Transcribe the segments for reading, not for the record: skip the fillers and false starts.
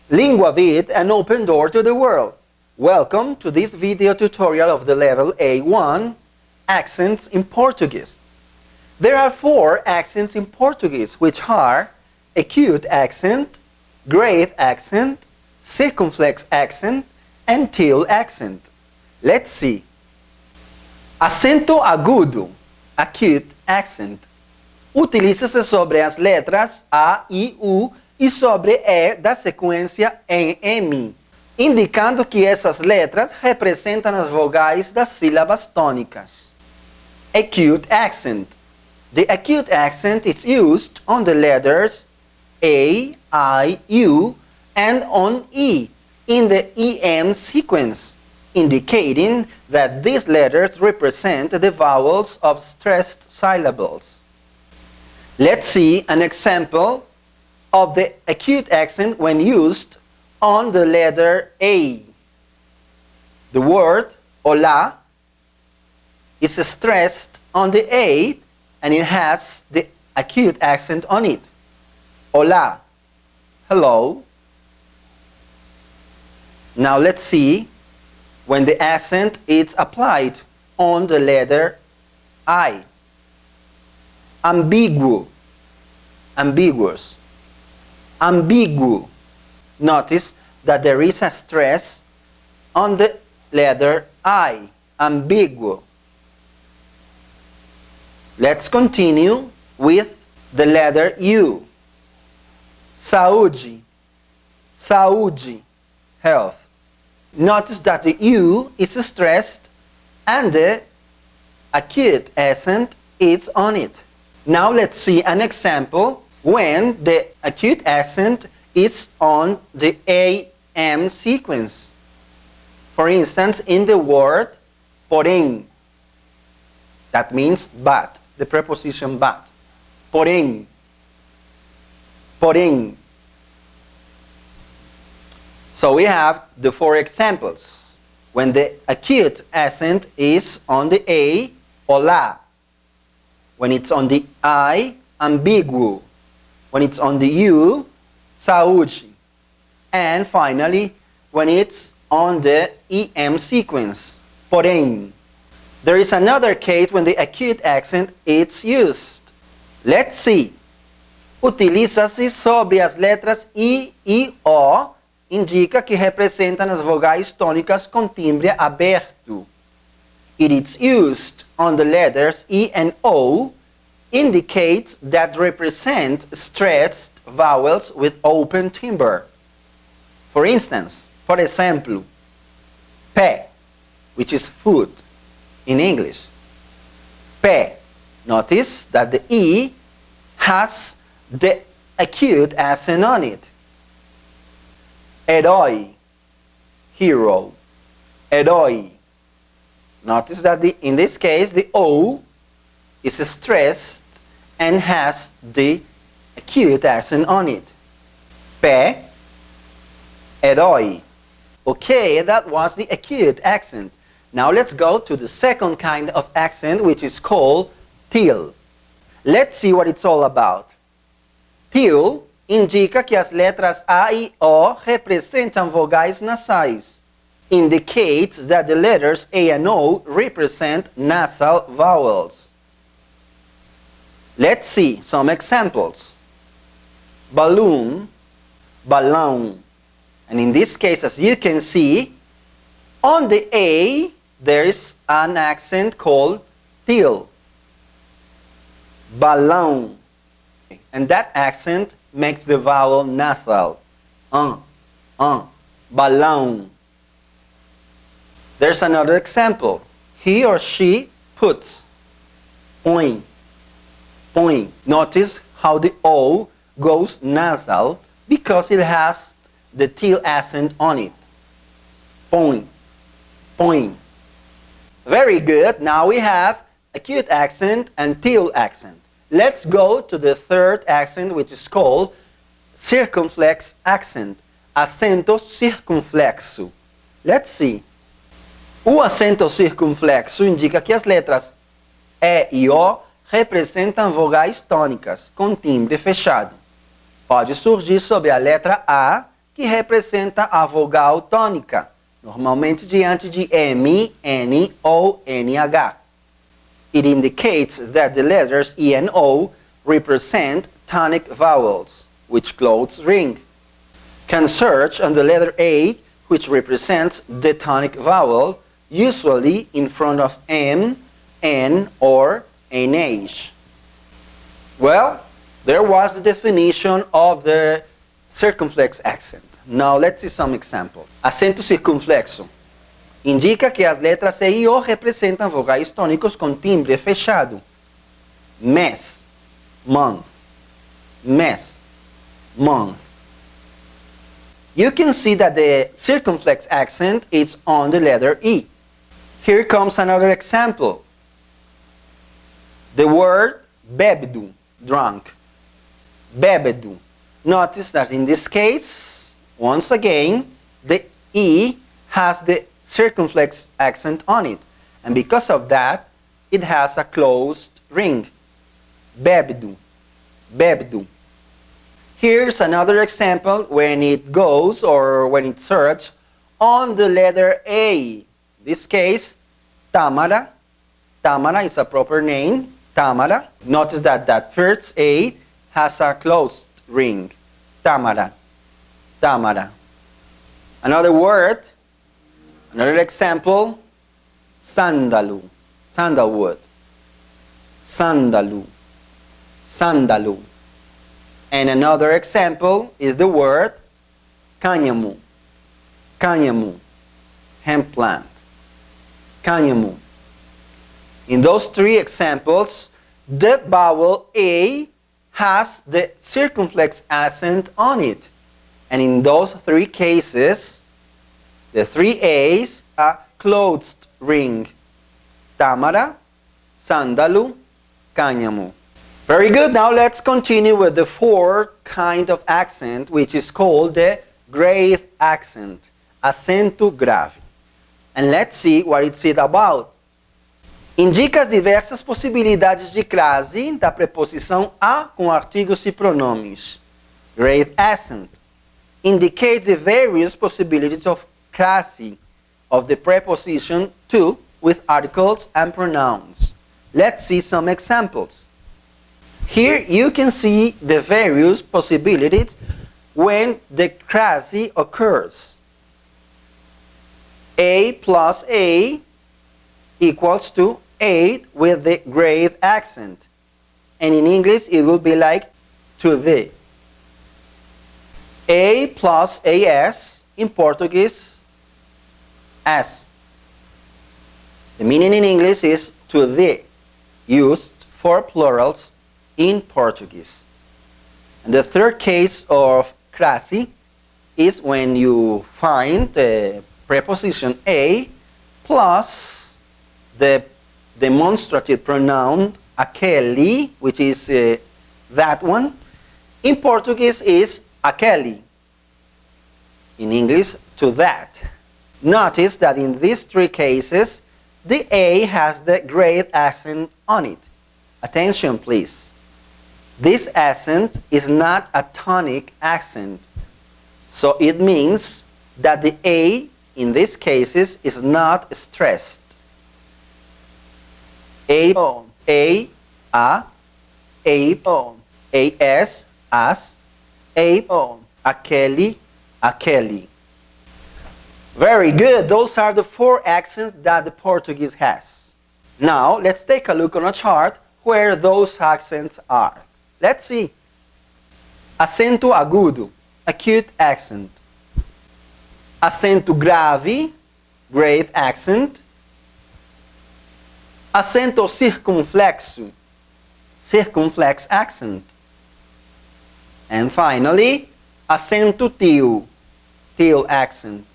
Lingua Vit, an open door to the world. Welcome to this video tutorial of the level A1, Accents in Portuguese. There are 4 accents in Portuguese, which are acute accent, grave accent, circumflex accent, and til accent. Let's see. Acento agudo, acute accent. Utiliza-se sobre as letras A e U e sobre E da sequência em-M, indicando que essas letras representam as vogais das sílabas tônicas. Acute accent. The acute accent is used on the letters A, I, U, and on E in the EM sequence, indicating that these letters represent the vowels of stressed syllables. Let's see an example of the acute accent when used on the letter A. The word hola is stressed on the A and it has the acute accent on it. Hola, hello. Now let's see when the accent is applied on the letter I. Ambiguo, ambiguous. Ambiguo. Notice that there is a stress on the letter I. Ambiguo. Let's continue with the letter U. Saúde. Saúde. Health. Notice that the U is stressed and the acute accent is on it. Now let's see an example when the acute accent is on the AM sequence. For instance, in the word porém. That means but, the preposition but. Porém. Porém. So we have the 4 examples. When the acute accent is on the A, olá. When it's on the I, ambiguo. When it's on the U, saúde. And finally, when it's on the EM sequence, porém. There is another case when the acute accent is used. Let's see. Utiliza-se sobre as letras I e O, indica que representam as vogais tônicas com timbre aberto. It is used on the letters E and O, indicates that represent stressed vowels with open timbre. For instance, por exemplo, pé, which is foot in English. Pé. Notice that the E has the acute accent on it. Herói, hero. Herói. Notice that in this case the O is stressed and has the acute accent on it. Pé, herói. Okay, that was the acute accent. Now let's go to the second kind of accent, which is called til. Let's see what it's all about. Til indica que as letras A e O representam vogais nasais. Indicates that the letters A and O represent nasal vowels. Let's see some examples. Balloon, balão. And in this case, as you can see, on the A, there is an accent called til. Balão. And that accent makes the vowel nasal. Balão. There's another example. He or she puts. Põe. Põe. Notice how the O goes nasal because it has the til accent on it. Põe. Põe. Very good. Now we have acute accent and til accent. Let's go to the third accent, which is called circumflex accent. Acento circunflexo. Let's see. O acento circunflexo indica que as letras E e O representam vogais tônicas com timbre fechado. Pode surgir sobre a letra A que representa a vogal tônica, normalmente diante de M, N ou NH. It indicates that the letters E and O represent tonic vowels, which close ring. Can search on the letter A, which represents the tonic vowel, usually in front of M, N, or NH. Well, there was the definition of the circumflex accent. Now let's see some examples. Acento circunflexo. Indica que as letras E e O representam vogais tônicos com timbre fechado. Mês, month. Mês, month. You can see that the circumflex accent is on the letter E. Here comes another example. The word bébedo, drunk. Bébedo. Notice that in this case, once again, the E has the circumflex accent on it. And because of that, it has a closed ring. Bébedo. Bébedo. Here's another example when it goes or when it searches on the letter A. In this case, Tamara. Tamara is a proper name. Tamara. Notice that that first A has a closed ring. Tamara. Tamara. Another word, another example, sandalu. Sandalwood. Sandalu. Sandalu. And another example is the word cânhamo. Cânhamo. Hemp plant. Cânhamo. In those three examples, the vowel A has the circumflex accent on it. And in those three cases, the three A's are closed ring. Tamara, sandalu, cânhamo. Very good. Now let's continue with the fourth kind of accent, which is called the grave accent, acento grave. And let's see what it's about. Indica as diversas possibilidades de crase da preposição a com artigos e pronomes. Grave accent indicates the various possibilities of crase of the preposition to with articles and pronouns. Let's see some examples. Here you can see the various possibilities when the crase occurs. A plus A equals to 8 with the grave accent. And in English it will be like to the. A plus AS, in Portuguese, as. The meaning in English is to the, used for plurals in Portuguese. And the third case of crase is when you find the preposition a plus the demonstrative pronoun aquele, which is that one. In Portuguese is aquele. In English, to that. Notice that in these three cases, the A has the grave accent on it. Attention, please. This accent is not a tonic accent. So it means that the A, in these cases, is not stressed. A, O, A, O, AS, as, A, O, aquele, aquele. Very good. Those are the four accents that the Portuguese has. Now, let's take a look on a chart where those accents are. Let's see. Acento agudo, acute accent. Acento grave, grave accent. Acento circunflexo, circumflex accent. And finally, acento til, til accent.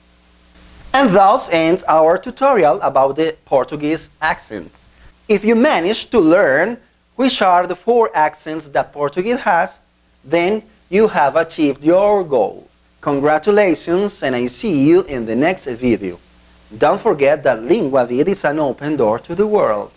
And thus ends our tutorial about the Portuguese accents. If you managed to learn which are the four accents that Portuguese has, then you have achieved your goal. Congratulations, and I see you in the next video. Don't forget that Língua Vida is an open door to the world.